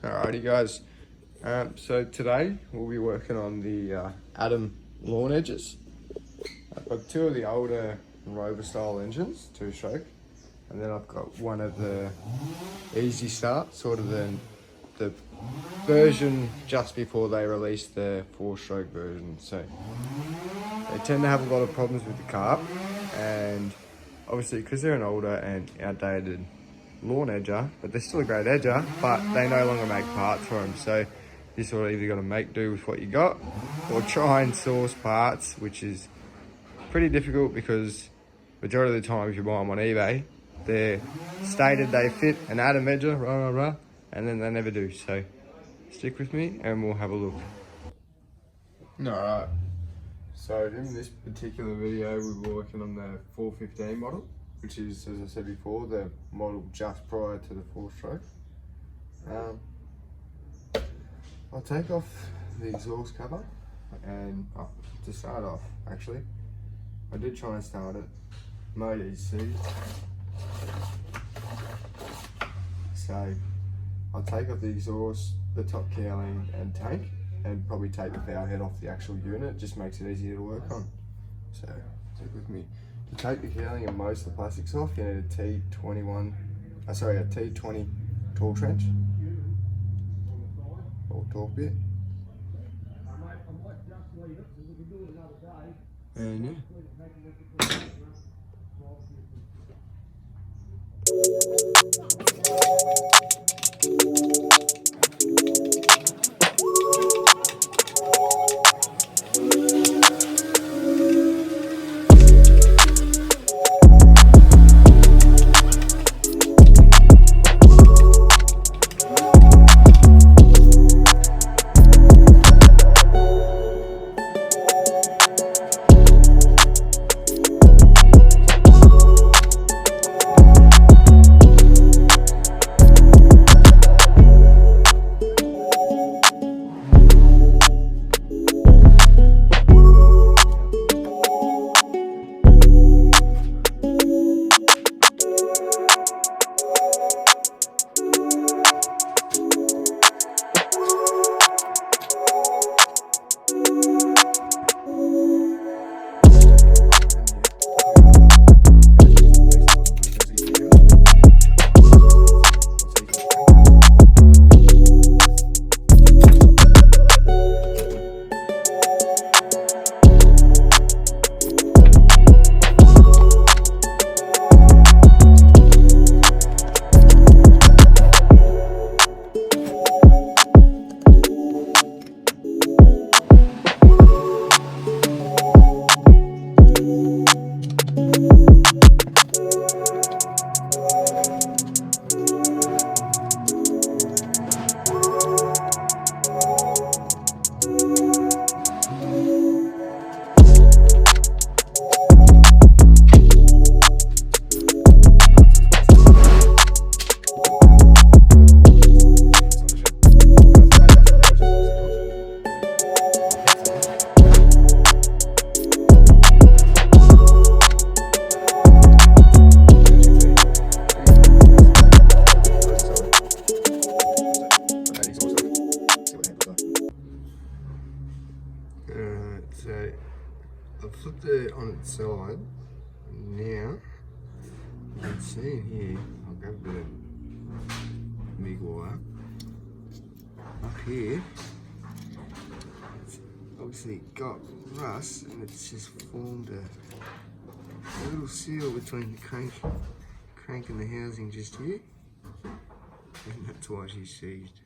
Alrighty guys, so today we'll be working on the Adam lawn edges. I've got two of the older Rover style engines, 2-stroke, and then I've got one of the Easy Start, sort of the version just before they released the 4-stroke version. So they tend to have a lot of problems with the carb, and obviously because they're an older and outdated lawn edger, but they're still a great edger, but they no longer make parts for them. So you sort of either got to make do with what you got or try and source parts, which is pretty difficult because majority of the time if you buy them on eBay, they're stated they fit an Adam edger, and then they never do. So stick with me and we'll have a look. Alright, so in this particular video we were working on the 415 model, which is, as I said before, the model just prior to the 4-stroke. I'll take off the exhaust cover, and to start off, actually, I did try and start it, mode is seized. So I'll take off the exhaust, the top cowling and tank, and probably take the power head off the actual unit. It just makes it easier to work on. So stick with me. To take the cowling and most of the plastics off, you need a T20 torque wrench or torque bit. And yeah. So I've flipped it on its side. Now you can see in here, I'll grab a bit of MIG wire. Up here, it's obviously got rust and it's just formed a little seal between the crank and the housing just here. And that's why she's seized.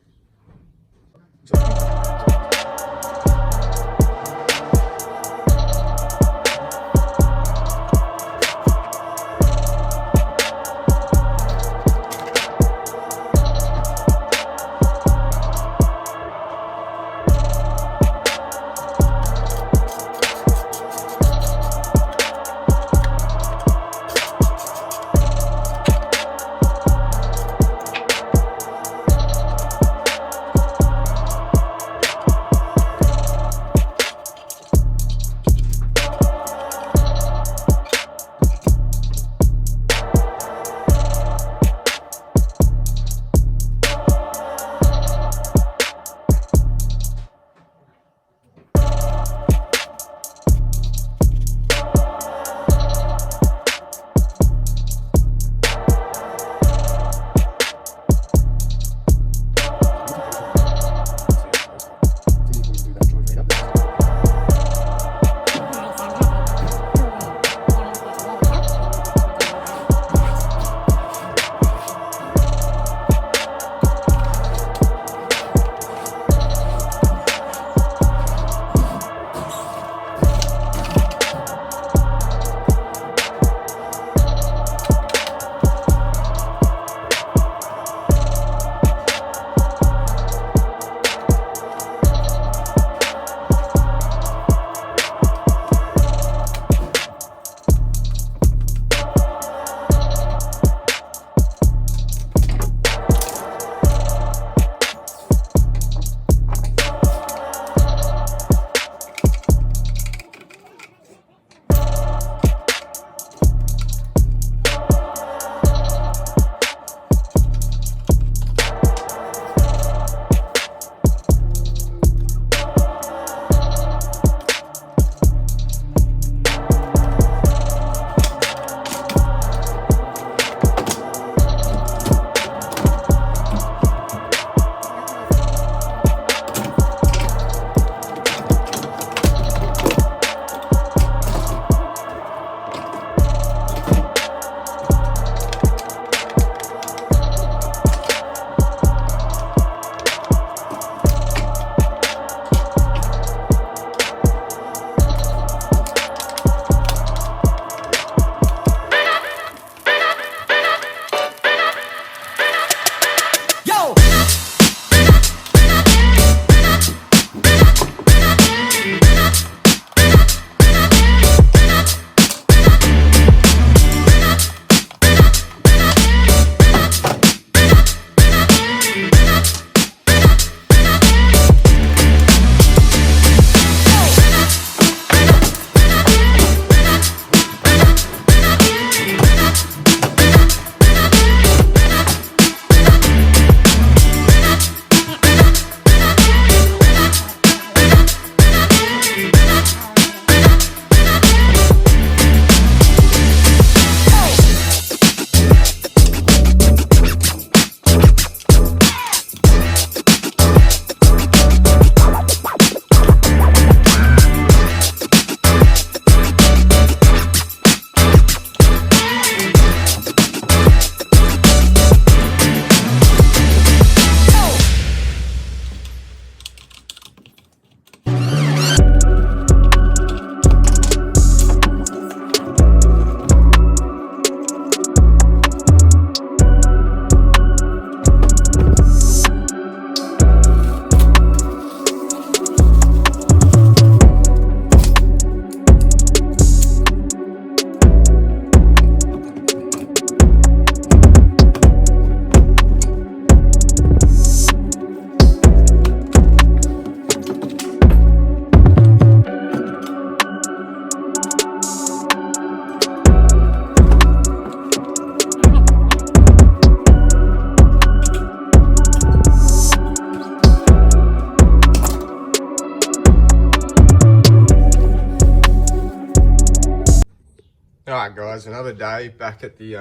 Alright guys, another day back at the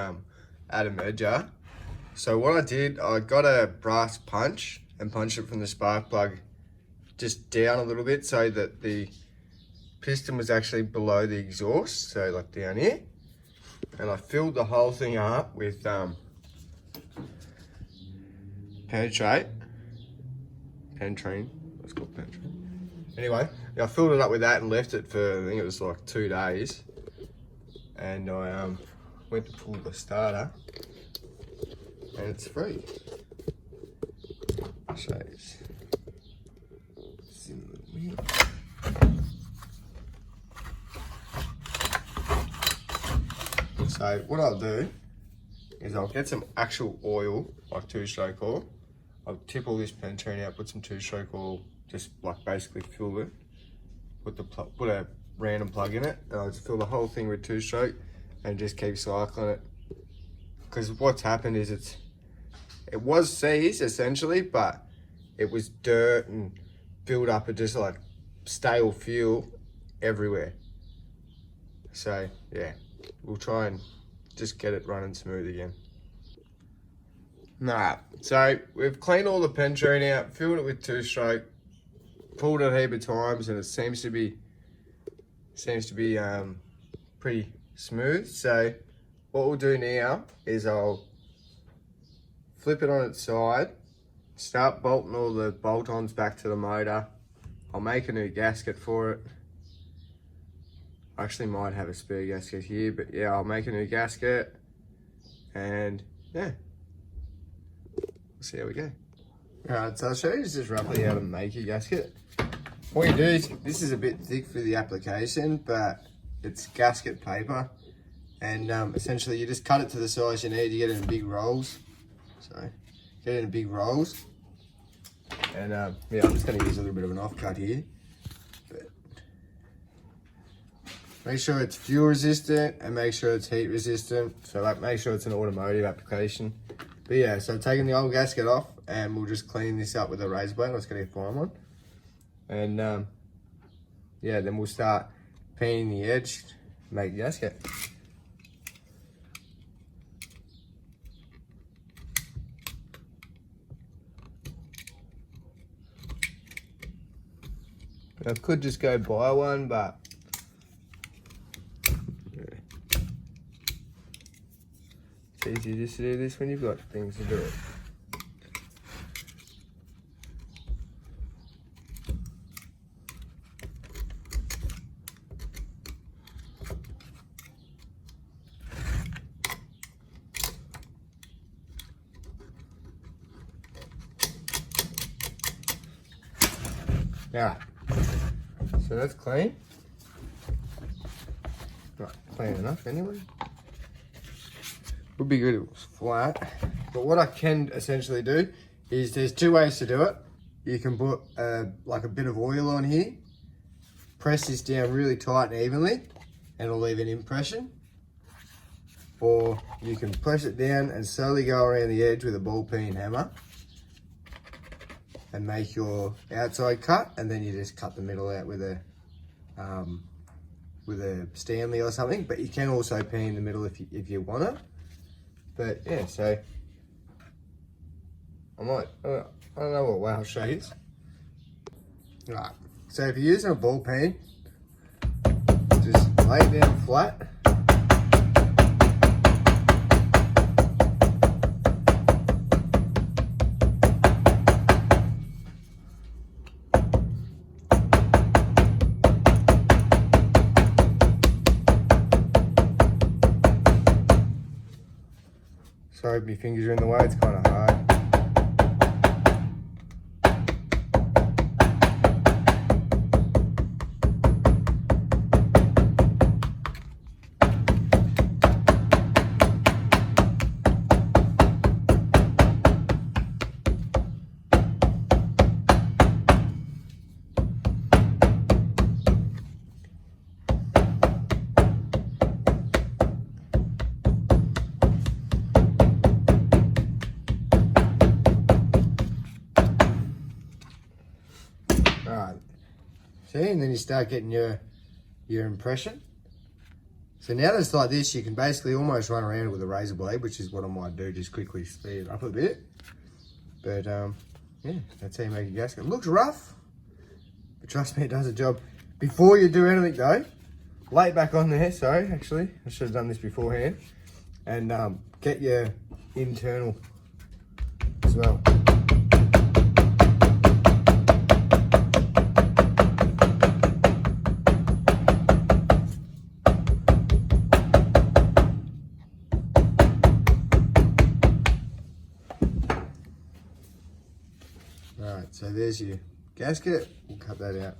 Adam edger. So what I did, I got a brass punch and punched it from the spark plug just down a little bit so that the piston was actually below the exhaust, so like down here. And I filled the whole thing up with penetrate, let's call it penetrate. Anyway, yeah, I filled it up with that and left it for, I think it was like 2 days. And I went to pull the starter and it's free. So it's in the wheel. So what I'll do is I'll get some actual oil, like 2-stroke oil. I'll tip all this pentine out, put some 2-stroke oil, just like basically fill it. Put a random plug in it, and I'll just fill the whole thing with 2-stroke and just keep cycling it. Because what's happened is it was seized essentially, but it was dirt and built up of just like stale fuel everywhere. So yeah, we'll try and just get it running smooth again. So we've cleaned all the pentine out, filled it with 2-stroke, pulled it a heap of times, and it seems to be pretty smooth. So what we'll do now is I'll flip it on its side, start bolting all the bolt-ons back to the motor. I'll make a new gasket for it. I actually might have a spare gasket here, but yeah, I'll make a new gasket and yeah, we'll see how we go. Alright, so I'll show you just roughly how to make a gasket. What you do is, this is a bit thick for the application, but it's gasket paper. And essentially you just cut it to the size you need. You get it in big rolls. So, get it in big rolls. And yeah, I'm just going to use a little bit of an offcut here. But make sure it's fuel resistant and make sure it's heat resistant. So like, make sure it's an automotive application. But yeah, so I'm taking the old gasket off and we'll just clean this up with a razor blade. Let's get a fine one. And yeah, then we'll start painting the edge, make the gasket. I could just go buy one, but yeah, it's easier just to do this when you've got things to do it. Yeah, so that's clean. Right, clean enough anyway. Would be good if it was flat. But what I can essentially do is there's 2 ways to do it. You can put like a bit of oil on here, press this down really tight and evenly, and it'll leave an impression. Or you can press it down and slowly go around the edge with a ball peen hammer and make your outside cut, and then you just cut the middle out with a Stanley or something. But you can also peen the middle if you want to. But yeah, so I don't know what way I'll show you. Right, so if you're using a ball peen, just lay it down flat. Sorry if my fingers are in the way, it's kind of hard. Alright, see, and then you start getting your impression. So now that it's like this, you can basically almost run around with a razor blade, which is what I might do, just quickly speed it up a bit. But yeah, that's how you make a gasket. It looks rough, but trust me, it does a job. Before you do anything though, lay it back on there. Sorry, actually, I should have done this beforehand. And get your internal as well. Alright, so there's your gasket. We'll cut that out.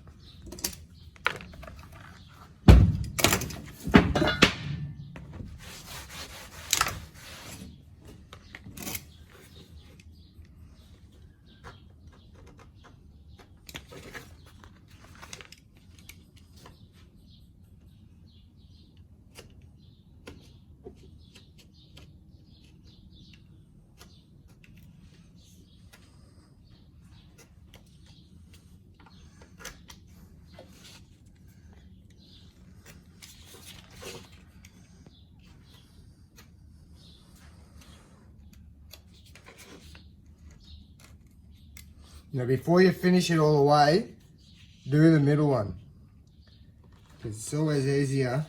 Now before you finish it all the way, do the middle one. Because it's always easier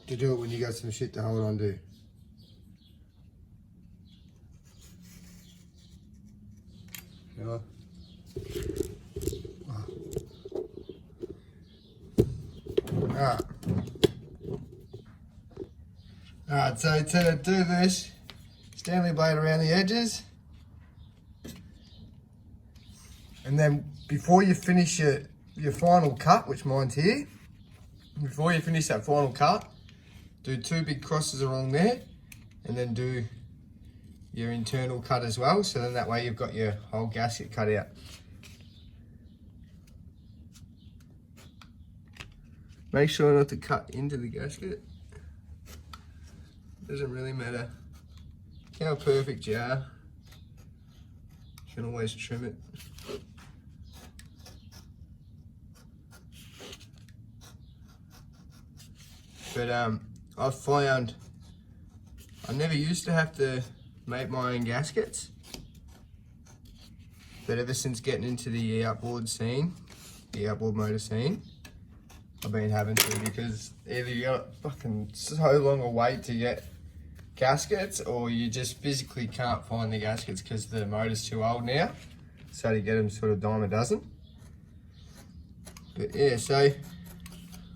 to do it when you got some shit to hold on to. Yeah. Alright, so to do this, Stanley blade around the edges. And then before you finish your final cut, which mine's here, before you finish that final cut, do 2 big crosses along there and then do your internal cut as well. So then that way you've got your whole gasket cut out. Make sure not to cut into the gasket. Doesn't really matter how perfect you are. You can always trim it. But I've found I never used to have to make my own gaskets, but ever since getting into the outboard scene, the outboard motor scene, I've been having to, because either you got fucking so long a wait to get gaskets, or you just physically can't find the gaskets because the motor's too old now, so to get them sort of dime a dozen. But yeah, so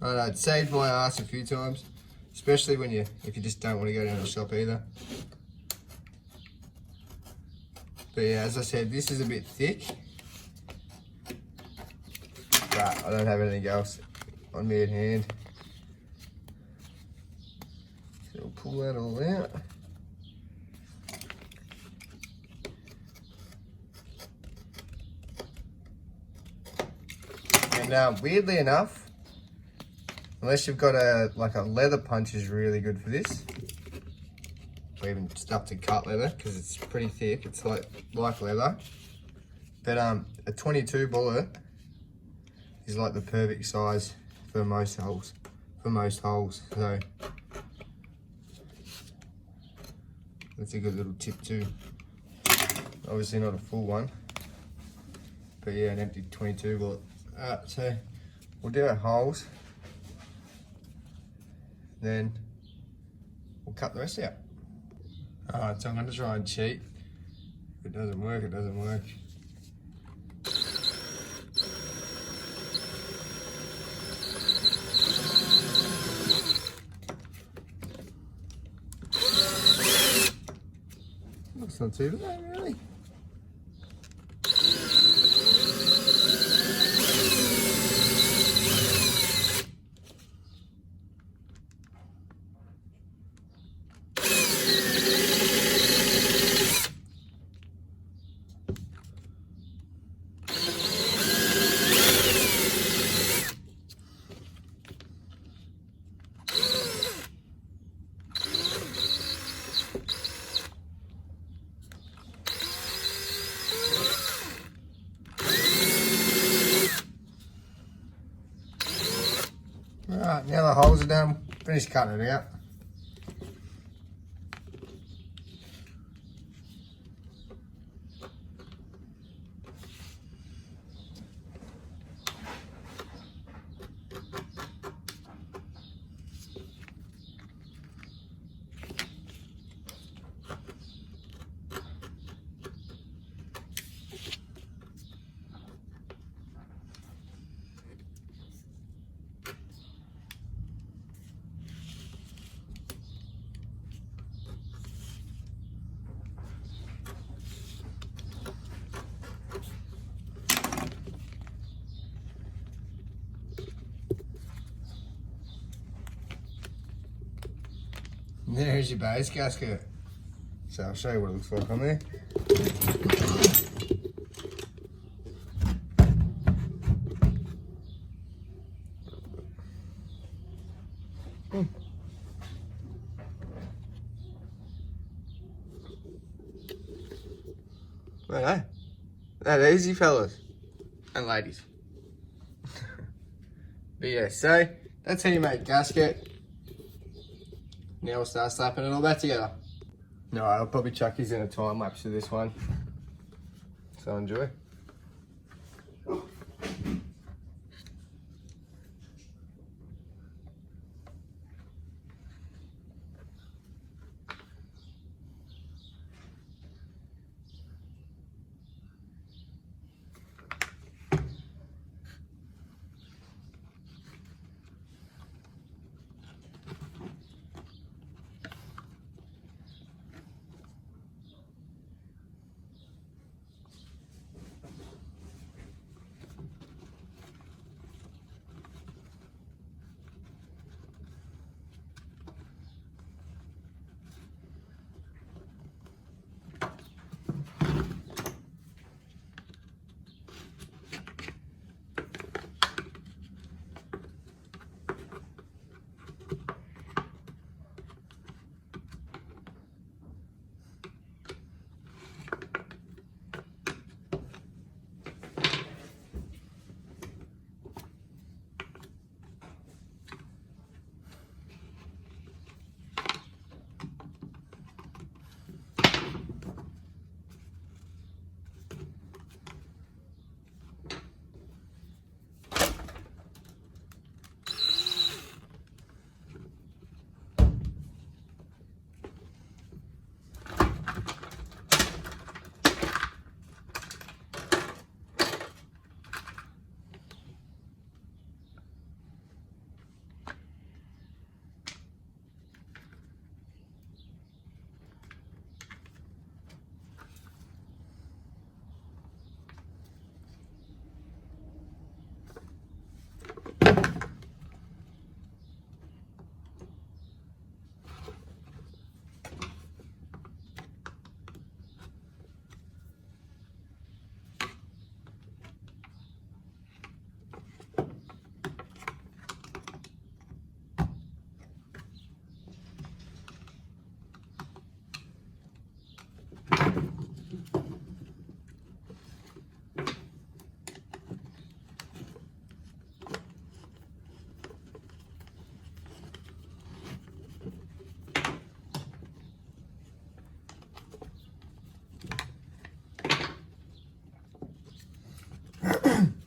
I don't know, it saved my ass a few times, especially when if you just don't want to go down to the shop either. But yeah, as I said, this is a bit thick, but I don't have anything else on me at hand. So we'll pull that all out. And weirdly enough, unless you've got a leather punch is really good for this, or even stuff to cut leather, because it's pretty thick. It's like leather. But a 22 bullet is like the perfect size for most holes. So that's a good little tip too. Obviously not a full one, but yeah, an empty 22 bullet. So we'll do our holes, then we'll cut the rest out. Alright, so I'm going to try and cheat. If it doesn't work, it doesn't work. That's not too bad, really. Alright, now the holes are done, Finish cutting it out. There's your base gasket. So I'll show you what it looks like on there. Well, that easy, fellas and ladies. But yeah, so that's how you make gasket. Now we'll start slapping it all back together. Alright, I'll probably chuck these in a time lapse for this one. So enjoy.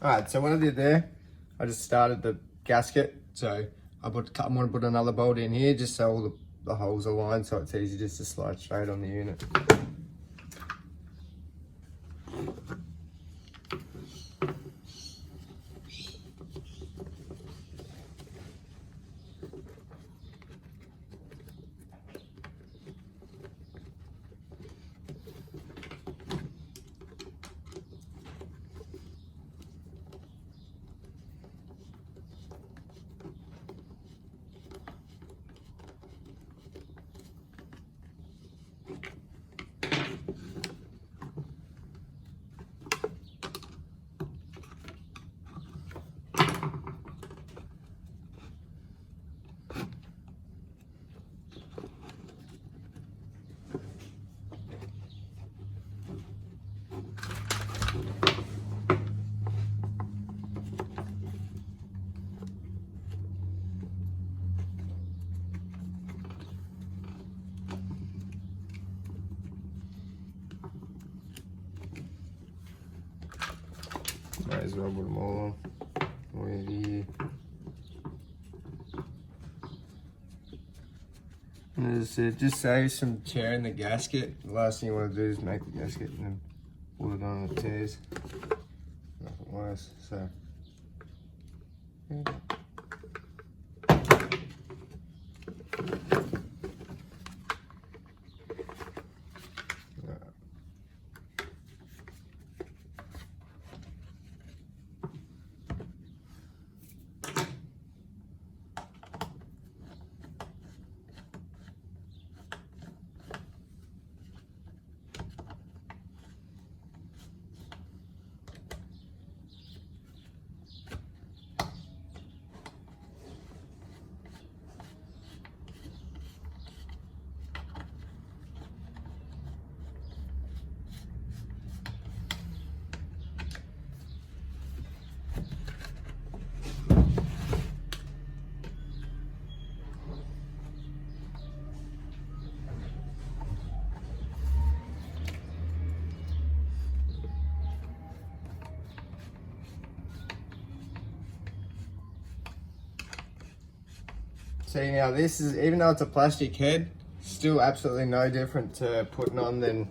Alright, so what I did there, I just started the gasket. So I'm going to put another bolt in here just so all the holes are lined so it's easy just to slide straight on the unit. Might as well put them all on. With here. And as I said, just save some tearing the gasket. The last thing you want to do is make the gasket and then pull it on and it tears. Nothing worse. So. Yeah. See now this is, even though it's a plastic head, still absolutely no different to putting on than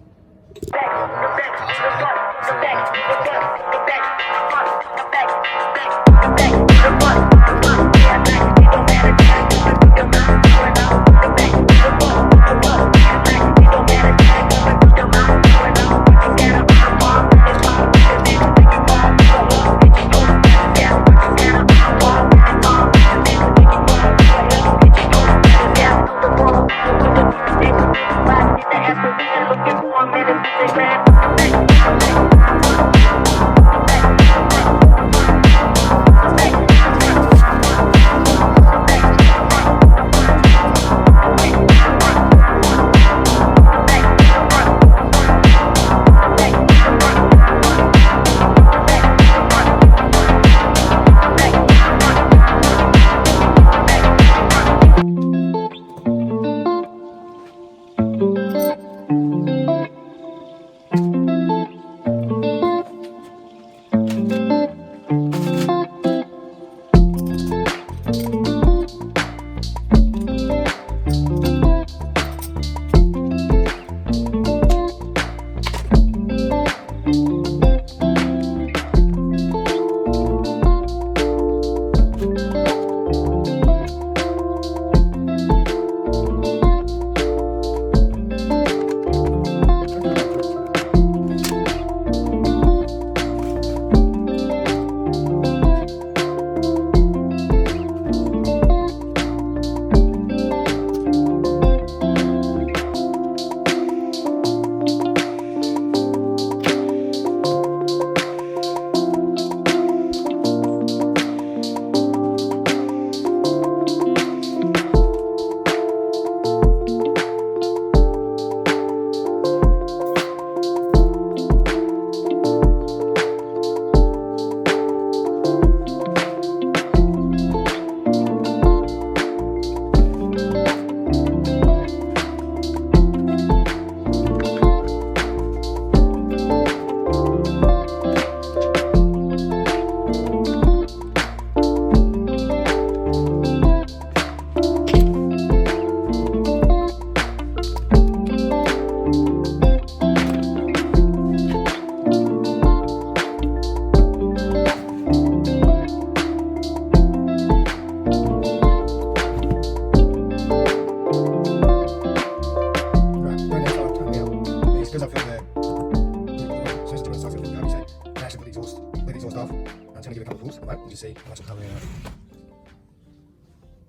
see how much coming out.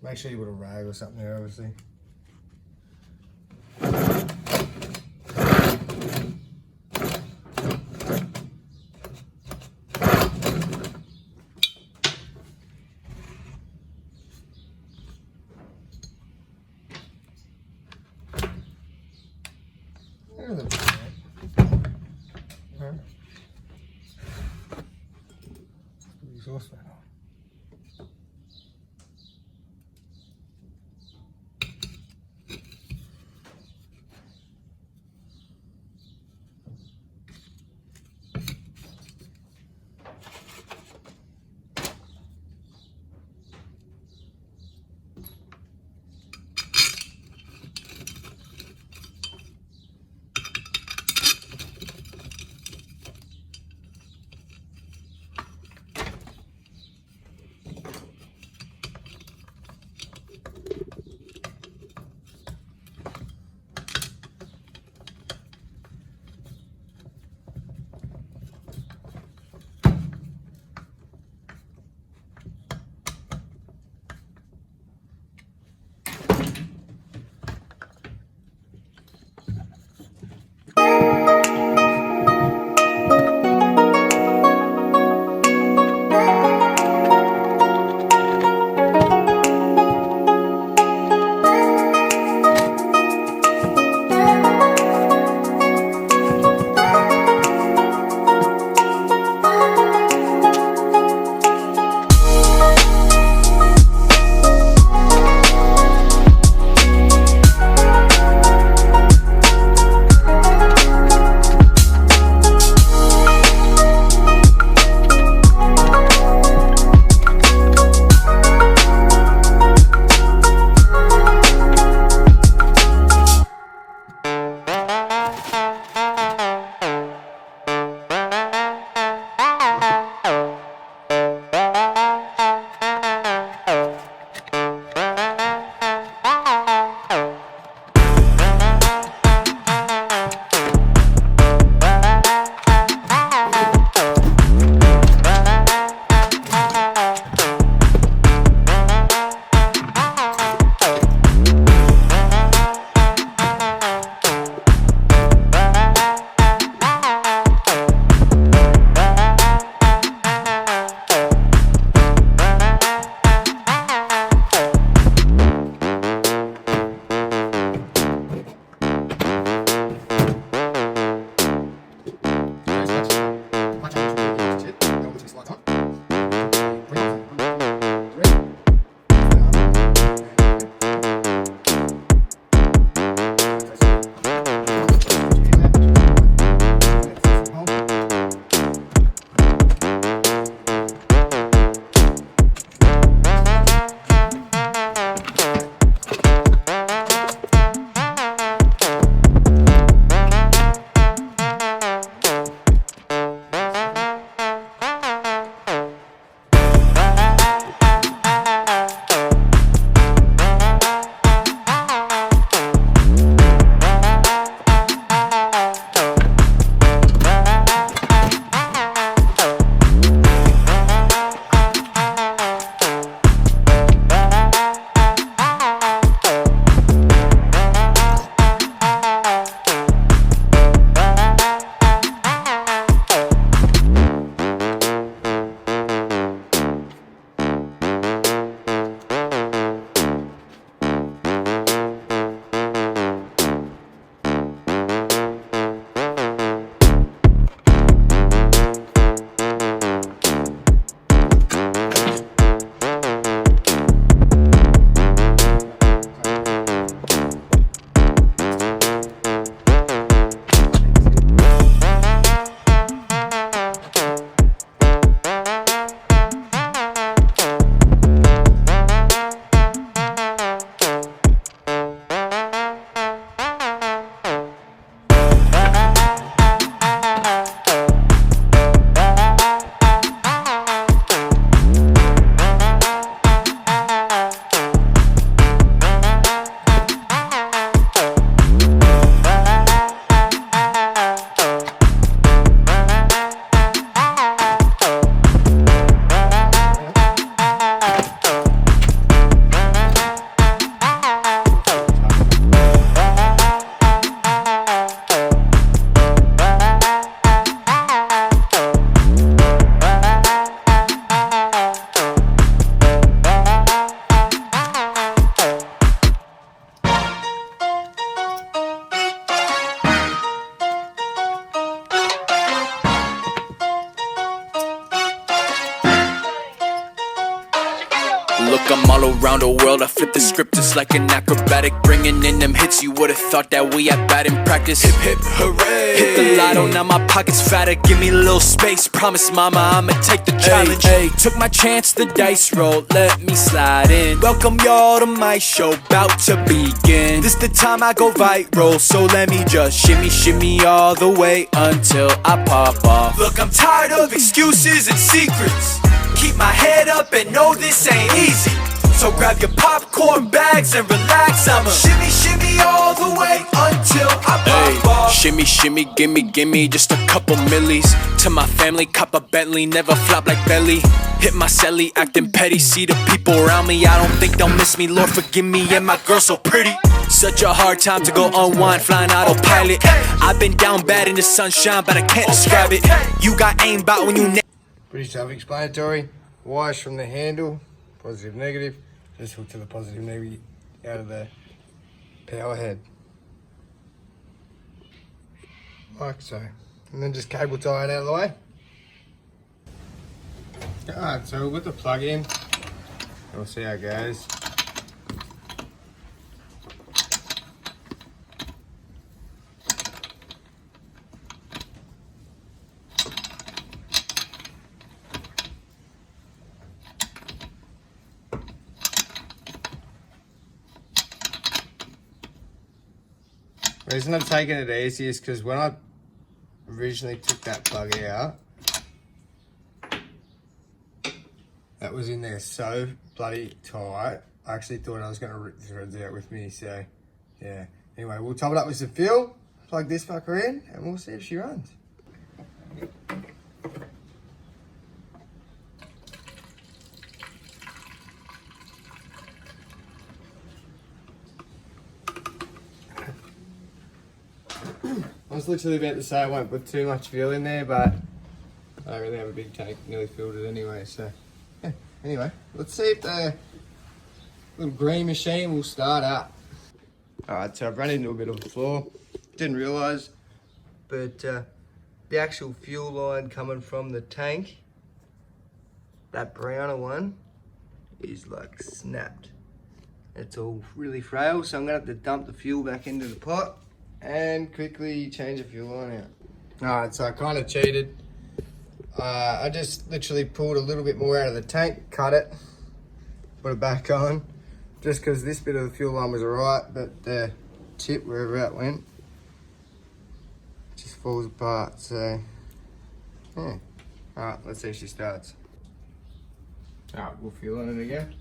Make sure you put a rag or something there, obviously. There's a bit. Put the exhaust fan on. look, I'm all around the world. I flip the script just like an acrobatic, bringing in them hits. You would've thought that we had bad in practice. Hip hip hooray! Hit the lotto, now my pocket's fatter. Give me a little space, promise mama I'ma take the challenge. Hey, took my chance, the dice roll, let me slide in. Welcome y'all to my show, bout to begin. This the time I go viral, so let me just shimmy shimmy all the way until I pop off. Look, I'm tired of excuses and secrets. Keep my head up and know this ain't easy. So grab your popcorn bags and relax. I'ma shimmy shimmy all the way until I pop off. Shimmy shimmy, gimme just a couple millies. To my family, cop a Bentley, never flop like belly. Hit my celly, acting petty, see the people around me. I don't think they'll miss me, Lord forgive me, and my girl so pretty. Such a hard time to go unwind, flying autopilot. I've been down bad in the sunshine, but I can't describe it. You got aim about when you Pretty self-explanatory. Wires from the handle, positive, negative. Just hook to the positive, negative out of the power head. Like so. And then just cable tie it out of the way. Alright, so we'll put the plug in. We'll see how it goes. The reason I'm taking it easy is because when I originally took that plug out, that was in there so bloody tight. I actually thought I was going to rip the threads out with me, so yeah. Anyway, we'll top it up with some fuel, plug this fucker in, and we'll see if she runs. I was literally about to say I won't put too much fuel in there, but I don't really have a big tank, nearly filled it anyway, so yeah. Anyway, let's see if the little green machine will start up. Alright, so I've run into a bit of a flaw. Didn't realise, but the actual fuel line coming from the tank, that browner one, is like snapped. It's all really frail, so I'm gonna have to dump the fuel back into the pot and quickly change the fuel line out. Alright, so I kind of cheated. I just literally pulled a little bit more out of the tank, cut it, put it back on, just because this bit of the fuel line was alright, but the tip, wherever it went, just falls apart, so yeah. Alright, let's see if she starts. Alright, we'll fuel in it again.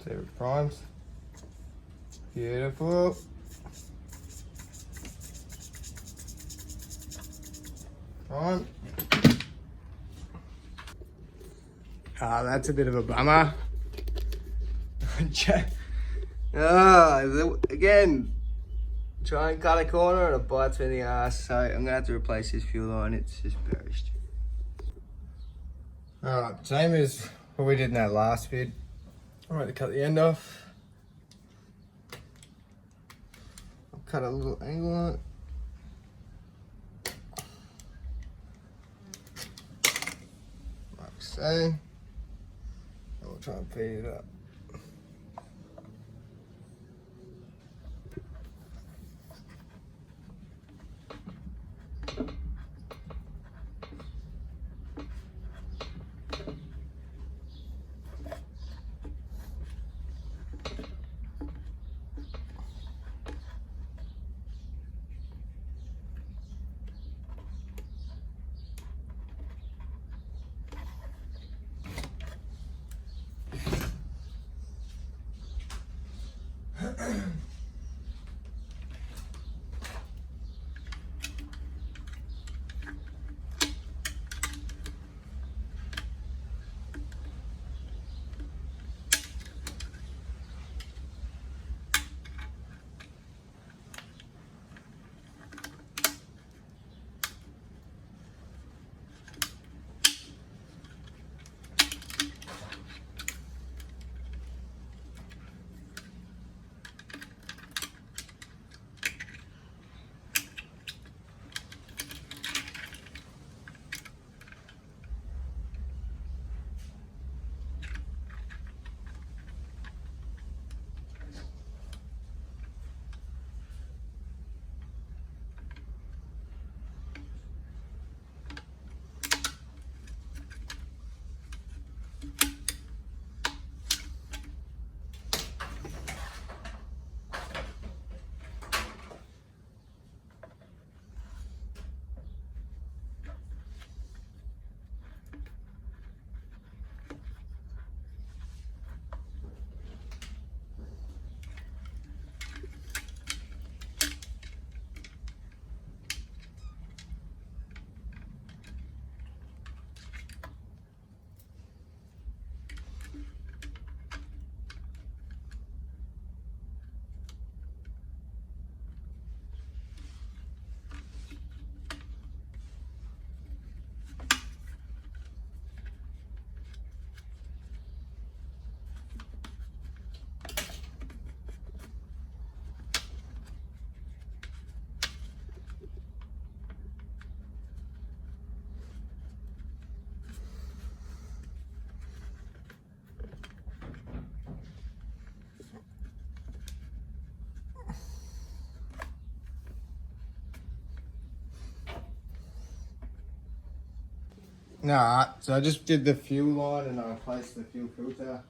See if it primes. Beautiful. Prime. Ah, that's a bit of a bummer. Again, try and cut a corner and it bites me in the ass, so I'm gonna have to replace this fuel line. It's just perished. Alright, same as what we did in that last vid. I'm going to cut the end off. I'll cut a little angle on it. Like so. And we'll try and feed it up. Nah, so I just did the fuel line and I replaced the fuel filter.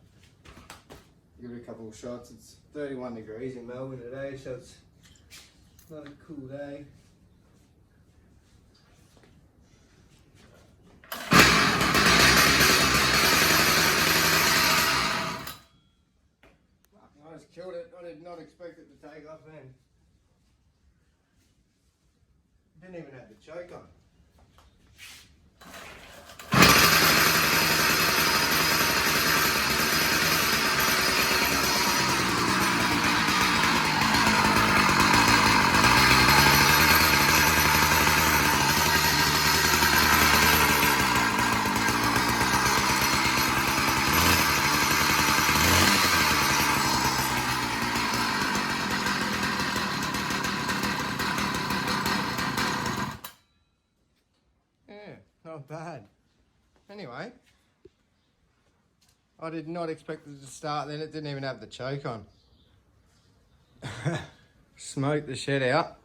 Give it a couple of shots. It's 31 degrees in Melbourne today, so it's not a cool day. I just killed it. I did not expect it to take off then. Didn't even have the choke on. Yeah, not bad. Anyway, I did not expect it to start then. It didn't even have the choke on. Smoked the shed out.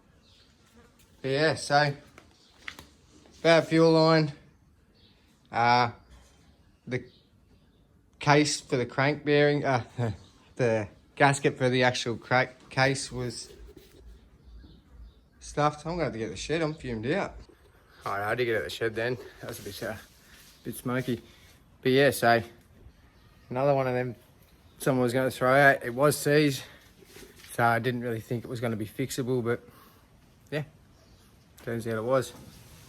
But yeah, so bad fuel line. The case for the crank bearing, the gasket for the actual crank case was stuffed. I'm going to have to get the shed. I'm fumed out. Alright, I had to get out the shed then. That was a bit smoky. But yeah, so another one of them someone was going to throw out. It was seized, so I didn't really think it was going to be fixable, but yeah, turns out it was.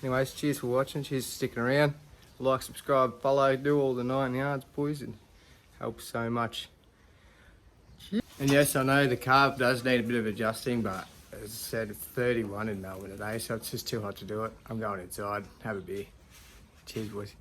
Anyways, cheers for watching, cheers for sticking around. Like, subscribe, follow, do all the 9 yards, boys. It helps so much. And yes, I know the carb does need a bit of adjusting, but as I said, it's 31 in Melbourne today, so it's just too hot to do it. I'm going inside, have a beer. Cheers, boys.